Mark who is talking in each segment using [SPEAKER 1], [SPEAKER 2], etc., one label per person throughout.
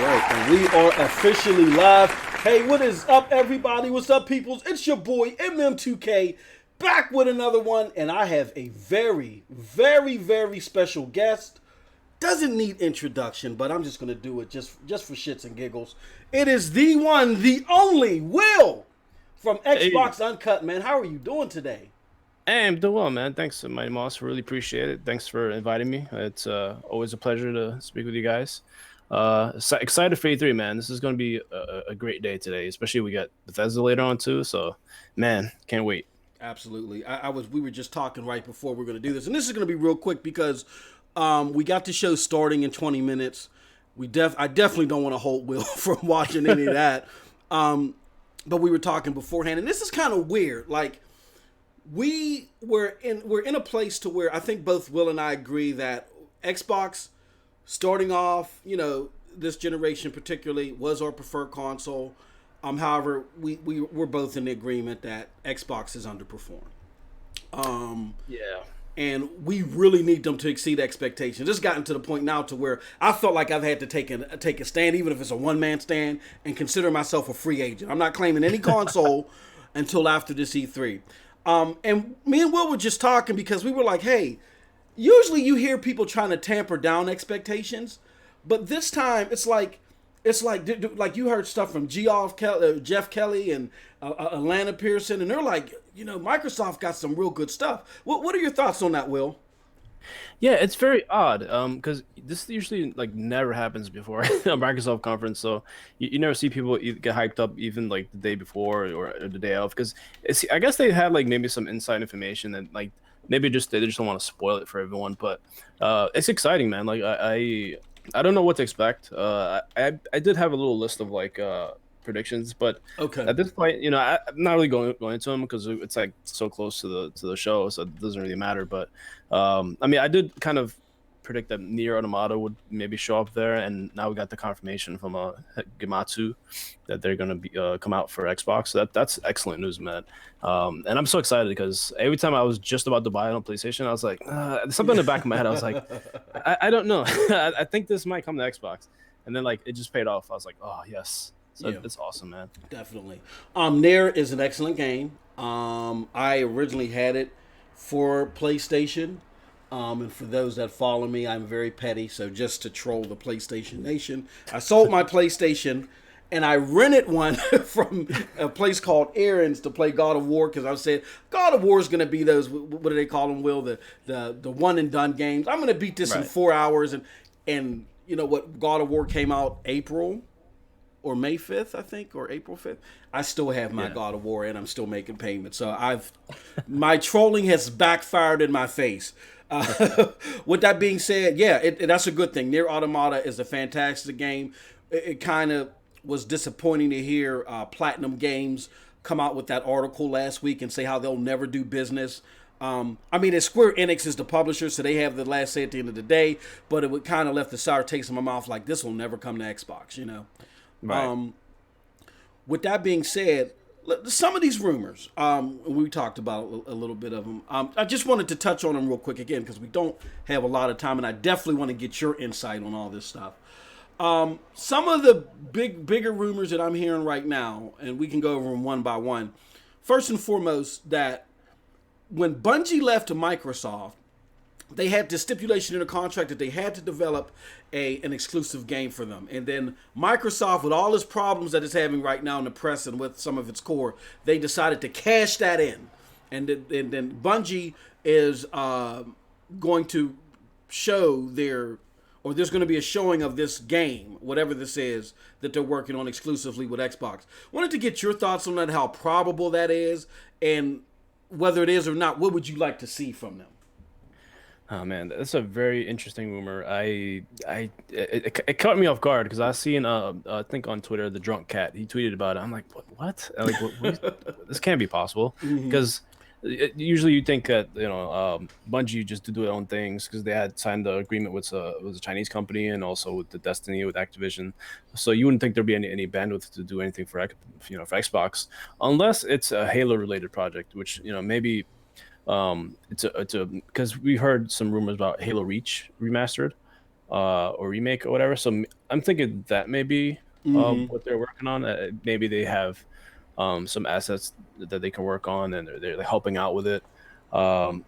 [SPEAKER 1] right, and we are officially live. Hey, what is up, everybody? What's up, peoples? It's your boy MM2K back with another one, and I have a very, very, very special guest. Doesn't need introduction, but I'm just gonna do it just for shits and giggles. It is the one, the only Will from
[SPEAKER 2] Hey,
[SPEAKER 1] Xbox Uncut. Man, how are you doing today?
[SPEAKER 2] hey, I'm doing well, man. Thanks, my Moss. Really appreciate it. Thanks for inviting me. It's always a pleasure to speak with you guys. Excited for E3, man. This is going to be a great day today, especially we got Bethesda later on too. So, man, can't wait.
[SPEAKER 1] Absolutely. We were just talking right before we are going to do this, and this is going to be real quick because we got the show starting in 20 minutes. I definitely don't want to hold Will from watching any of that. But we were talking beforehand, and this is kind of weird. Like we're in a place to where I think both Will and I agree that Xbox starting off, this generation particularly was our preferred console. However, we're both in the agreement that Xbox is underperformed.
[SPEAKER 2] Yeah.
[SPEAKER 1] And we really need them to exceed expectations. It's gotten to the point now to where I felt like I've had to take a stand, even if it's a one man stand, and consider myself a free agent. I'm not claiming any console until after this E3. And me and Will were just talking because we were like, hey, usually you hear people trying to tamper down expectations, but this time it's like you heard stuff from Jeff Kelly and Alana Pearson, and they're like, Microsoft got some real good stuff. What are your thoughts on that, Will?
[SPEAKER 2] Yeah, it's very odd because this usually like never happens before a Microsoft conference. So you never see people get hyped up even like the day before or the day of because I guess they had like maybe some inside information and like maybe just they just don't want to spoil it for everyone. But it's exciting, man. Like I don't know what to expect. I did have a little list of like predictions, but
[SPEAKER 1] Okay.
[SPEAKER 2] at this point, I'm not really going into them because it's like so close to the show, so it doesn't really matter. But I mean, I did kind of predict that Nier Automata would maybe show up there, and now we got the confirmation from Gematsu that they're gonna be come out for Xbox. So that's excellent news, man. And I'm so excited because every time I was just about to buy it on PlayStation, I was like, something in the back of my head. I was like, I don't know. I think this might come to Xbox, and then like it just paid off. I was like, oh yes. So
[SPEAKER 1] Yeah,
[SPEAKER 2] it's awesome, man.
[SPEAKER 1] definitely. Nair is an excellent game. I originally had it for PlayStation. And for those that follow me, I'm very petty. So just to troll the PlayStation Nation, I sold my PlayStation and I rented one from a place called Aaron's to play God of War because I said God of War is going to be those, what do they call them, Will, the one and done games. I'm going to beat this in
[SPEAKER 2] Right.
[SPEAKER 1] 4 hours, and you know what, God of War came out April or May 5th, I think, or April 5th. I still have my
[SPEAKER 2] Yeah.
[SPEAKER 1] God of War and I'm still making payments. So my trolling has backfired in my face. With that being said, yeah, that's a good thing. Near Automata is a fantastic game. It kind of was disappointing to hear Platinum Games come out with that article last week and say how they'll never do business. I mean, Square Enix is the publisher, so they have the last say at the end of the day, but it would kind of left the sour taste in my mouth like this will never come to Xbox.
[SPEAKER 2] Right.
[SPEAKER 1] With that being said, some of these rumors, we talked about a little bit of them. I just wanted to touch on them real quick again because we don't have a lot of time, and I definitely want to get your insight on all this stuff. Some of the bigger rumors that I'm hearing right now, and we can go over them one by one. First and foremost, that when Bungie left to Microsoft, they had the stipulation in the contract that they had to develop an exclusive game for them. And then Microsoft, with all its problems that it's having right now in the press and with some of its core, they decided to cash that in. And then Bungie is going to show or there's going to be a showing of this game, whatever this is, that they're working on exclusively with Xbox. Wanted to get your thoughts on that, how probable that is, and whether it is or not, what would you like to see from them?
[SPEAKER 2] Oh man, that's a very interesting rumor. It caught me off guard because I seen I think on Twitter the drunk cat he tweeted about it. I'm like, what? Like, this can't be possible because usually you think that Bungie just to do their own things because they had signed the agreement with a Chinese company and also with the Destiny with Activision, so you wouldn't think there'd be any bandwidth to do anything for for Xbox unless it's a Halo related project, which maybe it's a because we heard some rumors about Halo Reach remastered. or remake or whatever. So I'm thinking that may be
[SPEAKER 1] Mm-hmm.
[SPEAKER 2] what they're working on. Maybe they have some assets that they can work on, and they're helping out with it. Um,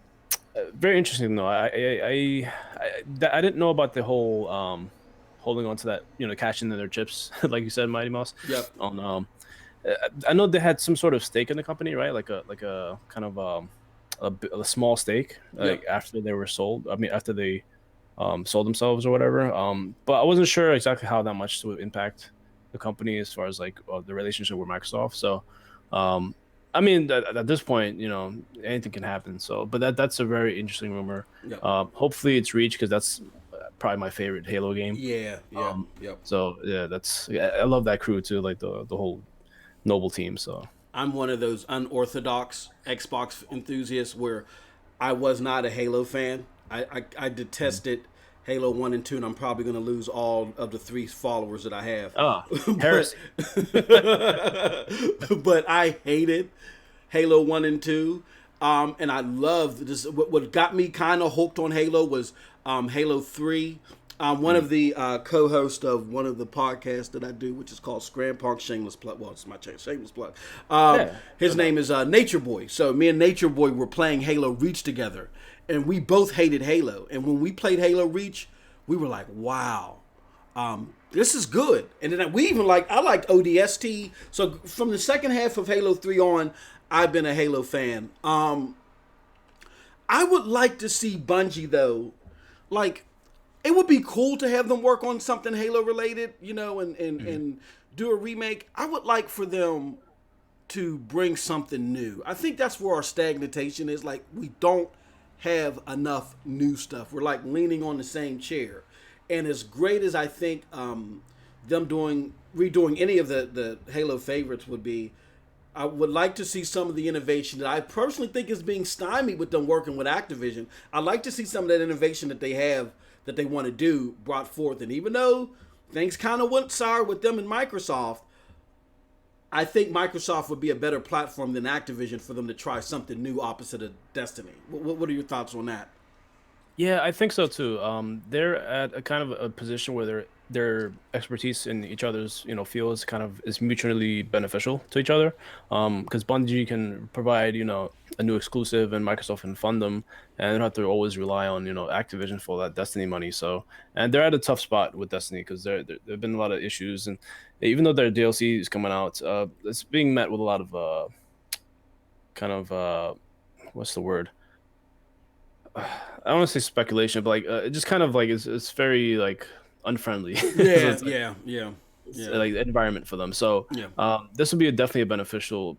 [SPEAKER 2] Very interesting though. I didn't know about the whole holding on to that, cashing in their chips, like you said, Mighty Mouse.
[SPEAKER 1] Yep.
[SPEAKER 2] On I know they had some sort of stake in the company, right? Like a kind of a small stake, like
[SPEAKER 1] Yep.
[SPEAKER 2] after they were sold. I mean, after they sold themselves or whatever. But I wasn't sure exactly how that much would impact the company as far as like the relationship with Microsoft. So, um, I mean, at this point, anything can happen. So, but that's a very interesting rumor.
[SPEAKER 1] Yep.
[SPEAKER 2] Hopefully it's reached because that's probably my favorite Halo game.
[SPEAKER 1] Yeah. Yep.
[SPEAKER 2] Um,
[SPEAKER 1] Yep.
[SPEAKER 2] so yeah, I love that crew too, like the whole Noble team. So
[SPEAKER 1] I'm one of those unorthodox Xbox enthusiasts where I was not a Halo fan. I detested Halo 1 and 2, and I'm probably going to lose all of the 3 followers that I have.
[SPEAKER 2] ah,
[SPEAKER 1] but,
[SPEAKER 2] heresy.
[SPEAKER 1] but I hated Halo 1 and 2. And I loved this. What got me kind of hooked on Halo was Halo 3. One of the co-hosts of one of the podcasts that I do, which is called Scram Punk Shameless Plug. Well, it's my shameless plug.
[SPEAKER 2] Yeah,
[SPEAKER 1] His name is Nature Boy. So me and Nature Boy were playing Halo Reach together, and we both hated Halo. And when we played Halo Reach, we were like, "Wow, this is good." And then I liked ODST. So from the second half of Halo 3 on, I've been a Halo fan. I would like to see Bungie though, like it would be cool to have them work on something Halo related, and do a remake. I would like for them to bring something new. I think that's where our stagnation is. Like we don't have enough new stuff. We're like leaning on the same chair. And as great as I think them redoing any of the Halo favorites would be, I would like to see some of the innovation that I personally think is being stymied with them working with Activision. I'd like to see some of that innovation that they have that they want to do brought forth. And even though things kind of went sour with them and Microsoft, I think Microsoft would be a better platform than Activision for them to try something new opposite of Destiny. What are your thoughts on that?
[SPEAKER 2] Yeah, I think so too. They're at a kind of a position where their expertise in each other's fields kind of is mutually beneficial to each other. Because Bungie can provide a new exclusive and Microsoft can fund them, and they don't have to always rely on Activision for that Destiny money. So and they're at a tough spot with Destiny because there've been a lot of issues, and even though their DLC is coming out, it's being met with a lot of kind of what's the word? I don't want to say speculation, but like it just kind of like it's very like unfriendly. So
[SPEAKER 1] Yeah,
[SPEAKER 2] it's like
[SPEAKER 1] yeah, yeah,
[SPEAKER 2] it's
[SPEAKER 1] yeah,
[SPEAKER 2] like the environment for them. So
[SPEAKER 1] yeah.
[SPEAKER 2] this would be definitely a beneficial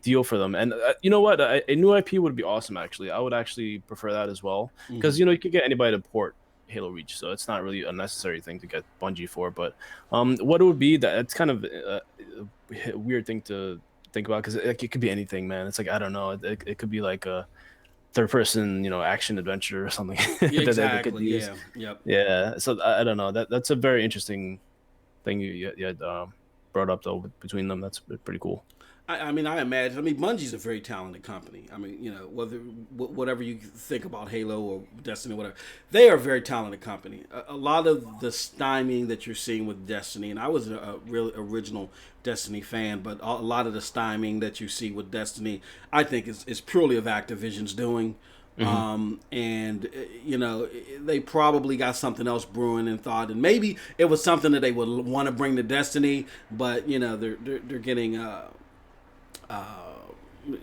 [SPEAKER 2] deal for them. And you know what, a new IP would be awesome. Actually, I would actually prefer that as well
[SPEAKER 1] Hmm.
[SPEAKER 2] because you could get anybody to port Halo Reach, so it's not really a necessary thing to get Bungie for. But what it would be that it's kind of a weird thing to think about because it could be anything, man. It's like I don't know. It could be like a third person, action adventure or something
[SPEAKER 1] Yeah,
[SPEAKER 2] that they could
[SPEAKER 1] exactly.
[SPEAKER 2] use.
[SPEAKER 1] Yeah, yep.
[SPEAKER 2] Yeah. So I don't know. That's a very interesting thing you had brought up though between them. That's pretty cool.
[SPEAKER 1] I mean, I imagine. I mean, Bungie's a very talented company. I mean, whatever you think about Halo or Destiny, or whatever, they are a very talented company. A lot of the stymieing that you're seeing with Destiny, and I was a real original Destiny fan, but a lot of the stymieing that you see with Destiny, I think is purely of Activision's doing.
[SPEAKER 2] Hmm.
[SPEAKER 1] And they probably got something else brewing and thought, and maybe it was something that they would want to bring to Destiny, but they're getting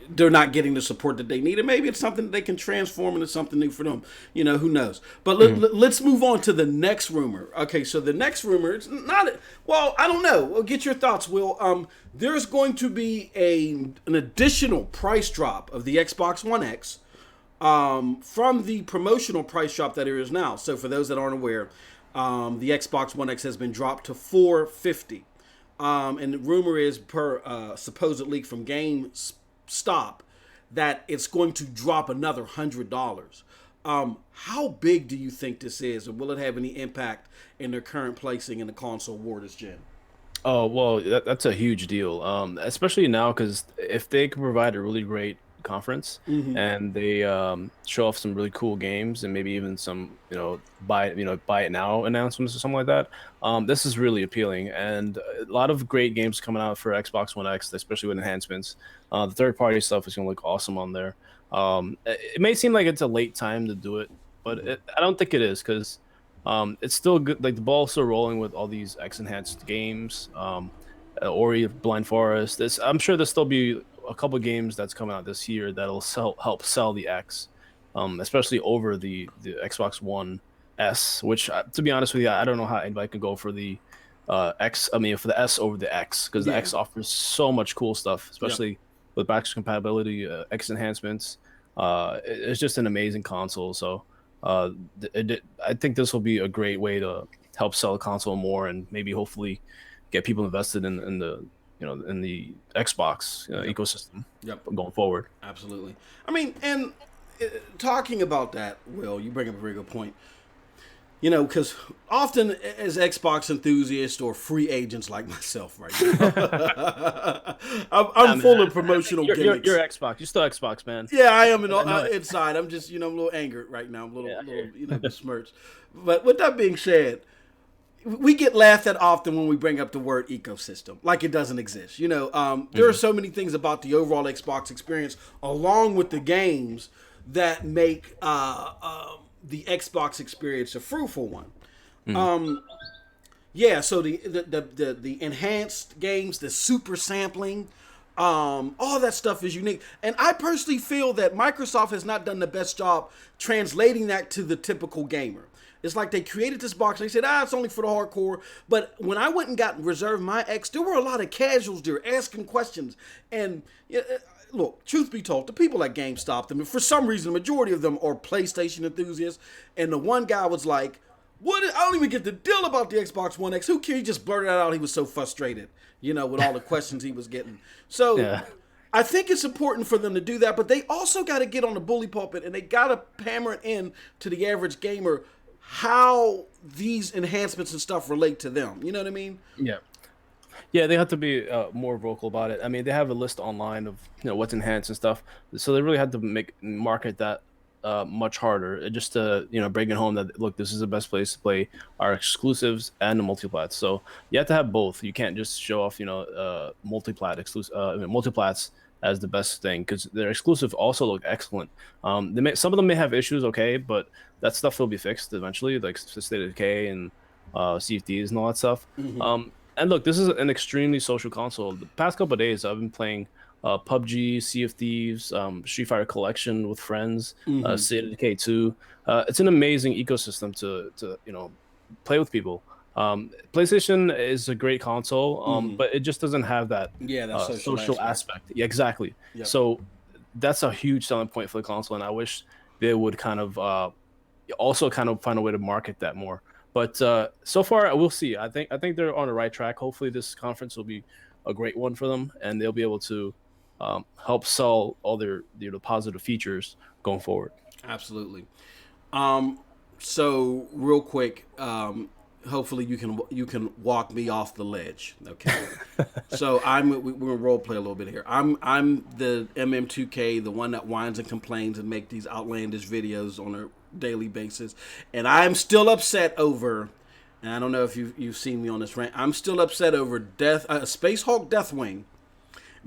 [SPEAKER 1] they're not getting the support that they need, and maybe it's something that they can transform into something new for them. Who knows? But
[SPEAKER 2] Hmm.
[SPEAKER 1] let's move on to the next rumor. Okay, so the next rumor, it's not. Well, I don't know. Well, get your thoughts, Will. There's going to be an additional price drop of the Xbox One X from the promotional price drop that it is now. So for those that aren't aware, the Xbox One X has been dropped to $450. And the rumor is, per supposed leak from GameStop, that it's going to drop another $100. How big do you think this is, and will it have any impact in their current placing in the console war this gen?
[SPEAKER 2] Oh well, that's a huge deal. Especially now because if they can provide a really great conference, and they show off some really cool games and maybe even some buy it now announcements or something like that. This is really appealing, and a lot of great games coming out for Xbox One X, especially with enhancements. The third party stuff is going to look awesome on there. It may seem like it's a late time to do it, but I don't think it is, because it's still good. Like, the ball's still rolling with all these X enhanced games. Ori Blind Forest. I'm sure there'll still be a couple games that's coming out this year that'll help sell the X, especially over the Xbox One S. Which, to be honest with you, I don't know how anybody can go for the X. I mean, for the S over the X, because the X offers so much cool stuff, especially with backwards compatibility, X enhancements. It's just an amazing console. So I think this will be a great way to help sell the console more, and maybe hopefully get people invested in the in the Xbox ecosystem going forward.
[SPEAKER 1] Absolutely. I mean, and talking about that, Will, you bring up a very good point. Because often as Xbox enthusiasts or free agents like myself right now, I'm full of promotional gimmicks.
[SPEAKER 2] You're Xbox. You're still Xbox, man.
[SPEAKER 1] Yeah, I am inside. I'm just, I'm a little angered right now. I'm a little besmirched. But with that being said, we get laughed at often when we bring up the word ecosystem, like it doesn't exist. There are so many things about the overall Xbox experience, along with the games, that make the Xbox experience a fruitful one. So the enhanced games, the super sampling, all that stuff is unique. And I personally feel that Microsoft has not done the best job translating that to the typical gamer. It's like they created this box and they said, it's only for the hardcore. But when I went and reserved my X, there were a lot of casuals there asking questions. And look, truth be told, the people at GameStop, for some reason, the majority of them are PlayStation enthusiasts. And the one guy was like, I don't even get the deal about the Xbox One X. Who cares? He just blurted that out. He was so frustrated, with all the questions he was getting. So I think it's important for them to do that. But they also got to get on the bully pulpit, and they got to hammer it in to the average gamer how these enhancements and stuff relate to them. You know what I mean?
[SPEAKER 2] Yeah, they have to be more vocal about it. I mean, they have a list online of what's enhanced and stuff, so they really had to market that much harder, just to bring it home that, look, this is the best place to play our exclusives and the multiplats. So you have to have both. You can't just show off multiplats as the best thing, because their exclusive also look excellent. Some of them may have issues, but that stuff will be fixed eventually, like State of Decay and CFDs and all that stuff. And look, this is an extremely social console. The past couple of days, I've been playing PUBG, Sea of Thieves, Street Fighter Collection with friends, State of Decay 2. It's an amazing ecosystem to play with people. PlayStation is a great console, but it just doesn't have that social aspect. Yeah, exactly. Yep. So that's a huge selling point for the console, and I wish they would kind of also kind of find a way to market that more. But so far, we'll see. I think they're on the right track. Hopefully, this conference will be a great one for them, and they'll be able to help sell all their positive features going forward.
[SPEAKER 1] Absolutely. So real quick, hopefully you can walk me off the ledge. Okay. So we're gonna role play a little bit here. I'm the MM2K, the one that whines and complains and make these outlandish videos on a daily basis, and I'm still upset over. And I don't know if you've seen me on this rant. I'm still upset over Space Hulk Deathwing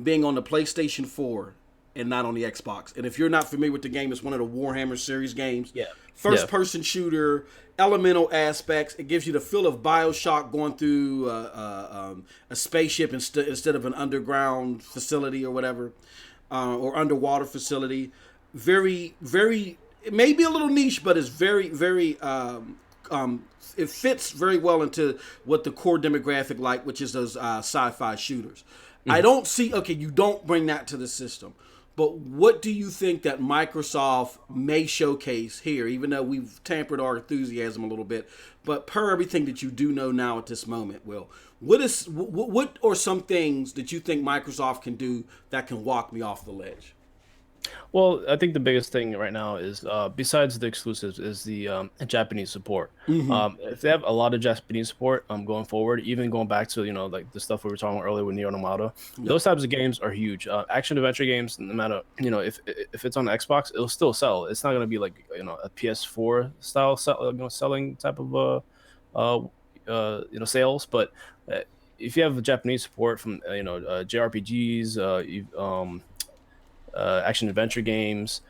[SPEAKER 1] being on the PlayStation 4 and not on the Xbox. And if you're not familiar with the game, it's one of the Warhammer series games. First-person shooter, elemental aspects. It gives you the feel of BioShock going through a spaceship instead of an underground facility or whatever, or underwater facility. Very, very. It may be a little niche, but it's very, very. It fits very well into what the core demographic like, which is those sci-fi shooters. I don't see. Okay, you don't bring that to the system. But what do you think that Microsoft may showcase here, even though we've tampered our enthusiasm a little bit? But per everything that you do know now at this moment, Will, what are some things that you think Microsoft can do that can walk me off the ledge?
[SPEAKER 2] Well, I think the biggest thing right now is besides the exclusives is the Japanese support.
[SPEAKER 1] Hmm.
[SPEAKER 2] If they have a lot of Japanese support going forward, even going back to like the stuff we were talking about earlier with Nier Automata,
[SPEAKER 1] Yep.
[SPEAKER 2] those types of games are huge. Action adventure games, no matter if it's on Xbox, it'll still sell. It's not gonna be like a PS4 style selling type of uh, sales, but uh, if you have Japanese support from JRPGs, action adventure games,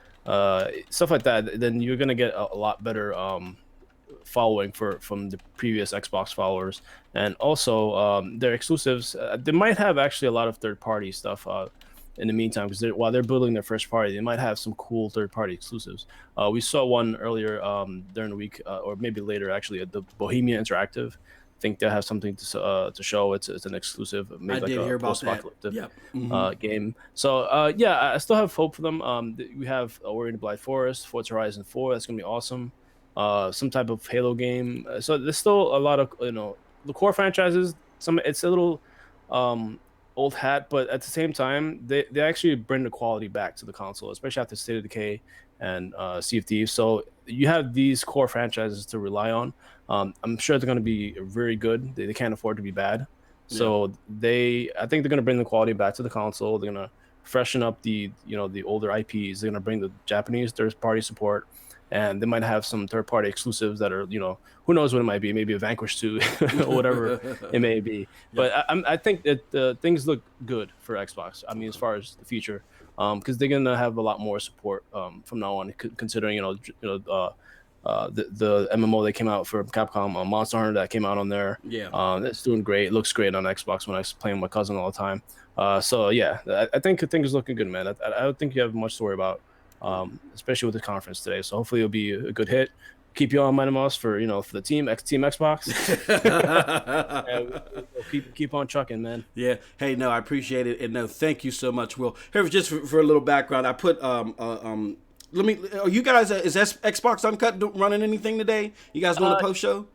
[SPEAKER 2] stuff like that, then you're gonna get a lot better following from the previous Xbox followers, and also their exclusives. They might have actually a lot of third party stuff. In the meantime, because while they're building their first party, they might have some cool third party exclusives. We saw one earlier during the week, or maybe later actually, at the Bohemia Interactive. I think they have something to show. It's an exclusive,
[SPEAKER 1] I
[SPEAKER 2] made like
[SPEAKER 1] did
[SPEAKER 2] a
[SPEAKER 1] hear about
[SPEAKER 2] post
[SPEAKER 1] that.
[SPEAKER 2] apocalyptic
[SPEAKER 1] Yep. Hmm.
[SPEAKER 2] game. So yeah, I still have hope for them. We have Ori and the Blind Forest, Forza Horizon 4. That's gonna be awesome. Some type of Halo game. So there's still a lot of the core franchises. It's a little um, old hat, but at the same time, they actually bring the quality back to the console, especially after State of Decay and Sea of Thieves. So you have these core franchises to rely on. I'm sure they're going to be very good. They can't afford to be bad.
[SPEAKER 1] Yeah.
[SPEAKER 2] So I think they're going to bring the quality back to the console. They're going to freshen up the older IPs. They're going to bring the Japanese third party support, and they might have some third party exclusives that are who knows what it might be. Maybe a Vanquish 2 or whatever it may be.
[SPEAKER 1] Yep.
[SPEAKER 2] But I think that things look good for Xbox. I mean, as
[SPEAKER 1] Okay.
[SPEAKER 2] far as the future, because they're gonna have a lot more support from now on, considering the MMO that came out for Capcom, Monster Hunter that came out on there.
[SPEAKER 1] Yeah.
[SPEAKER 2] That's doing great. It looks great on Xbox when I was playing with my cousin all the time. So yeah, I think things are looking good, man. I don't think you have much to worry about, especially with the conference today. So hopefully it'll be a good hit. Keep you on mind, Mouse, for for the team Xbox. And we'll keep on trucking, man.
[SPEAKER 1] Yeah. Hey, no, I appreciate it, and no, thank you so much, Will. Here, just for a little background, I put Let me. Are you guys? Is Xbox Uncut running anything today? You guys doing a
[SPEAKER 2] Uh,
[SPEAKER 1] post show?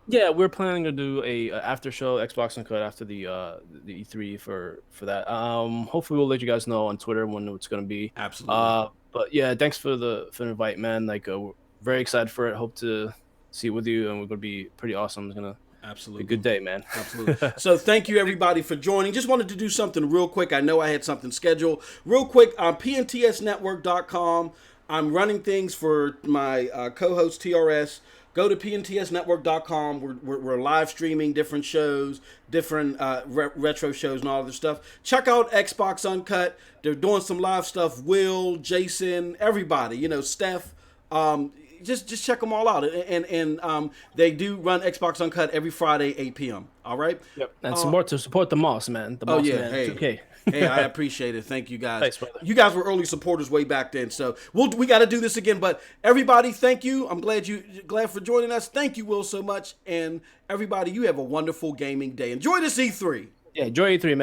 [SPEAKER 2] yeah, we're planning to do a after show Xbox Uncut after the E3 for that. Hopefully we'll let you guys know on Twitter when it's gonna be.
[SPEAKER 1] Absolutely.
[SPEAKER 2] But yeah, thanks for the invite, man. Like, we're very excited for it. Hope to see it with you, and we're gonna be pretty awesome. It's gonna be a
[SPEAKER 1] Absolutely.
[SPEAKER 2] good day, man.
[SPEAKER 1] Absolutely. So thank you everybody for joining. Just wanted to do something real quick. I know I had something scheduled. Real quick, on pntsnetwork.com. I'm running things for my co-host TRS. Go to pntsnetwork.com. We're live streaming different shows, different retro shows and all other stuff. Check out Xbox Uncut. They're doing some live stuff. Will, Jason, everybody, Steph. Just check them all out, and they do run Xbox Uncut every Friday 8 p.m. All right.
[SPEAKER 2] Yep. And some more to support the Moss, man. The
[SPEAKER 1] Oh
[SPEAKER 2] Moss
[SPEAKER 1] yeah.
[SPEAKER 2] man.
[SPEAKER 1] Hey.
[SPEAKER 2] 2K.
[SPEAKER 1] Hey, I appreciate it. Thank you guys.
[SPEAKER 2] Thanks, brother.
[SPEAKER 1] You guys were early supporters way back then, so we got to do this again. But everybody, thank you. I'm glad for joining us. Thank you, Will, so much, and everybody, you have a wonderful gaming day. Enjoy this E3.
[SPEAKER 2] Yeah, enjoy E3, man.